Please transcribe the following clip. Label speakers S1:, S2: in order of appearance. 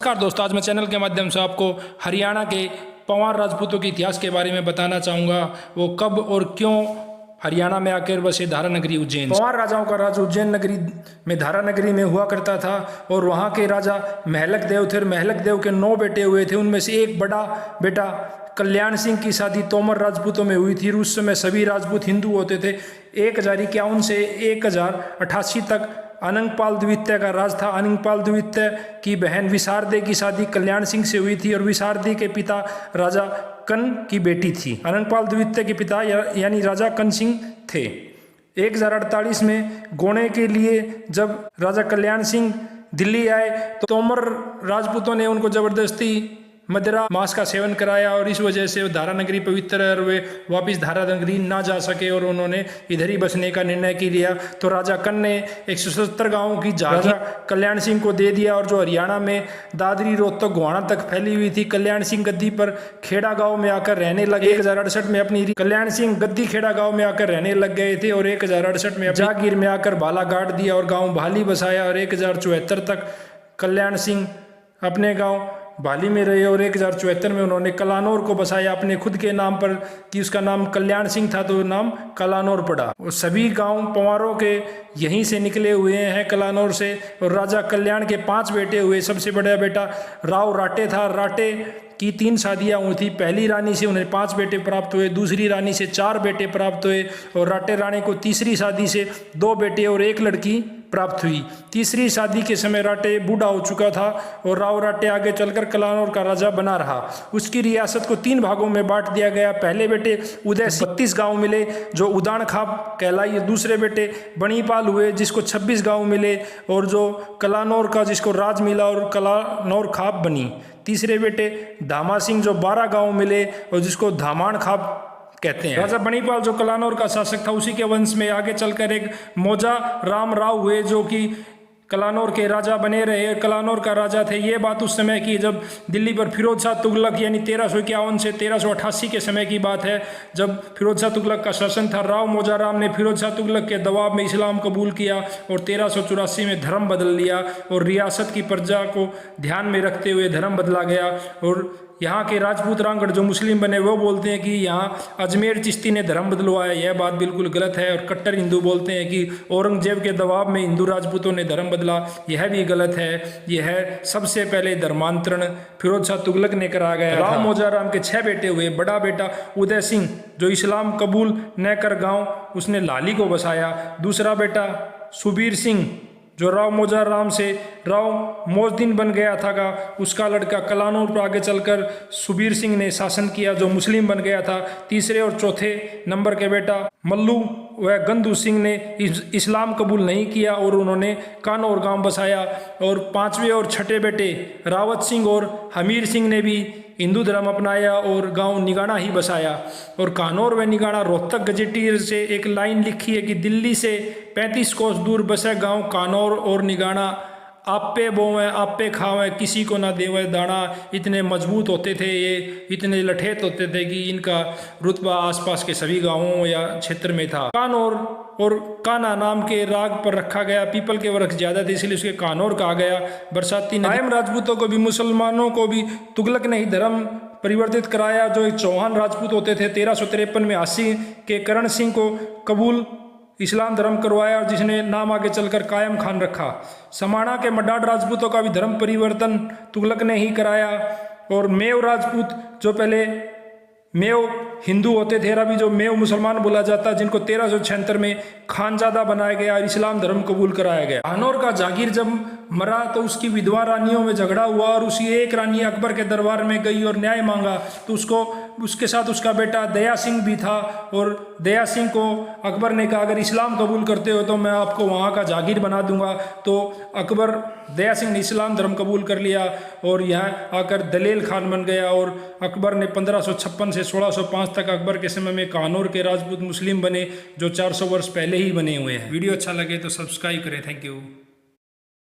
S1: नमस्कार दोस्तों, आज मैं चैनल के माध्यम से आपको हरियाणा के पंवार राजपूतों के इतिहास के बारे में बताना चाहूँगा। वो कब और क्यों हरियाणा में आकर बसे धारा नगरी उज्जैन। पंवार राजाओं का राज उज्जैन नगरी में धारा नगरी में हुआ करता था और वहाँ के राजा महलक देव थे। महलक देव के 9 बेटे हुए थे। उनमें से एक बड़ा बेटा कल्याण सिंह की शादी तोमर राजपूतों में हुई थी। उस समय सभी राजपूत हिंदू होते थे। 1051 से 1088 तक अनंगपाल द्वितीय का राज था। अनंगपाल द्वितीय की बहन विशारदे की शादी कल्याण सिंह से हुई थी और विशारदे के पिता राजा कन की बेटी थी। अनंगपाल द्वितीय के पिता यानी राजा कन सिंह थे। 1048 में गोणे के लिए जब राजा कल्याण सिंह दिल्ली आए तो तोमर राजपूतों ने उनको जबरदस्ती मदिरा मांस का सेवन कराया और इस वजह से धारा नगरी पवित्र और वे वापस धारा नगरी ना जा सके और उन्होंने इधर ही बसने का निर्णय की लिया। तो राजा कन ने 177 गांवों की जागीर कल्याण सिंह को दे दिया और जो हरियाणा में दादरी रोहतक गोहाना तक फैली हुई थी। कल्याण सिंह गद्दी पर खेड़ा गांव में आकर रहने लगे। 1068 में अपनी कल्याण सिंह गद्दी खेड़ा गांव में आकर रहने लग गए थे और 1068 में जागीर में आकर भाला गाड़ दिया और गाँव भाली बसाया और 1074 तक कल्याण सिंह अपने गाँव भाली में रहे और 1074 में उन्होंने कलानौर को बसाया अपने खुद के नाम पर कि उसका नाम कल्याण सिंह था तो नाम कलानौर पड़ा। और सभी गांव पंवारों के यहीं से निकले हुए हैं, कलानौर से। और राजा कल्याण के 5 बेटे हुए। सबसे बड़ा बेटा राव राटे था। राटे की 3 शादियाँ हुई थी। पहली रानी से उन्हें 5 बेटे प्राप्त हुए, दूसरी रानी से 4 बेटे प्राप्त हुए और राटे रानी को तीसरी शादी से 2 बेटे और 1 लड़की प्राप्त हुई। तीसरी शादी के समय राटे बूढ़ा हो चुका था और राव राटे आगे चलकर कलानौर का राजा बना रहा। उसकी रियासत को 3 भागों में बांट दिया गया। पहले बेटे उदय 32 गांव मिले जो उदान खाप कहलाई। दूसरे बेटे बणीपाल हुए जिसको 26 गांव मिले और जो कलानौर का जिसको राज मिला और कलानौर खाप बनी। तीसरे बेटे धामा सिंह जो 12 गांव मिले और जिसको धामाण खाप कहते हैं। राजा बणीपाल जो कलानौर का शासक था उसी के वंश में आगे चलकर एक मौजा राम राव हुए जो कि कलानौर के राजा बने रहे। कलानौर का राजा थे। ये बात उस समय की जब दिल्ली पर फिरोज शाह तुगलक यानी 1351 से 1388 के समय की बात है जब फिरोज शाह तुगलक का शासन था। राव मौजा राम ने फिरोज शाह तुगलक के दबाव में इस्लाम कबूल किया और 1384 में धर्म बदल लिया और रियासत की प्रजा को ध्यान में रखते हुए धर्म बदला गया। और यहाँ के राजपूत रांगड़ जो मुस्लिम बने वो बोलते हैं कि यहाँ अजमेर चिश्ती ने धर्म बदलवाया। यह बात बिल्कुल गलत है। और कट्टर हिंदू बोलते हैं कि औरंगजेब के दबाव में हिंदू राजपूतों ने धर्म बदला। यह भी गलत है। यह सबसे पहले धर्मांतरण फिरोज शाह तुगलक ने कराया गया। राव मौजा राम के 6 बेटे हुए। बड़ा बेटा उदय सिंह जो इस्लाम कबूल न कर गाँव उसने लाली को बसाया। दूसरा बेटा सुबीर सिंह जो राव मौजा राम से राव मोजदीन बन गया था का उसका लड़का कलानौर पर आगे चलकर सुबीर सिंह ने शासन किया जो मुस्लिम बन गया था। तीसरे और चौथे नंबर के बेटा मल्लू व गंदू सिंह ने इस्लाम कबूल नहीं किया और उन्होंने कानौर गांव बसाया। और 5वें और 6ठे बेटे रावत सिंह और हमीर सिंह ने भी हिंदू धर्म अपनाया और गांव निगाना ही बसाया। और कानौर व निगाना रोहतक गजेटियर से एक लाइन लिखी है कि दिल्ली से 35 कोस दूर बसे गांव कानौर और निगाना। आपे बोवें आपे खावें किसी को ना देवें दाना। इतने मजबूत होते थे ये, इतने लठेत होते थे कि इनका रुतबा आसपास के सभी गांवों या क्षेत्र में था। कानौर और काना नाम के राग पर रखा गया। पीपल के वृक्ष ज्यादा थे इसलिए उसके कानौर कहा गया। बरसाती नायम राजपूतों को भी मुसलमानों को भी तुगलक ने ही धर्म परिवर्तित कराया। जो एक चौहान राजपूत होते थे 1353 में हासी के करण सिंह को कबूल इस्लाम धर्म करवाया और जिसने नाम आगे चलकर कायम खान रखा। समाणा के मडाड राजपूतों का भी धर्म परिवर्तन तुगलक ने ही कराया। और मेव राजपूत जो पहले मेव हिंदू होते थे अभी जो मेव मुसलमान बोला जाता जिनको 1376 में खानजादा बनाया गया और इस्लाम धर्म कबूल कराया गया। कानौर का जागीर जब मरा तो उसकी विधवा रानियों में झगड़ा हुआ और उसी एक रानी अकबर के दरबार में गई और न्याय मांगा तो उसके साथ उसका बेटा दया सिंह भी था। और दया सिंह को अकबर ने कहा अगर इस्लाम कबूल करते हो तो मैं आपको वहाँ का जागीर बना दूंगा। तो अकबर दया सिंह ने इस्लाम धर्म कबूल कर लिया और यहाँ आकर दलेल खान बन गया। और अकबर ने 1556 से 1605 तक अकबर के समय में कानौर के राजपूत मुस्लिम बने जो 400 वर्ष पहले ही बने हुए हैं। वीडियो अच्छा लगे तो सब्सक्राइब करें। Thank you.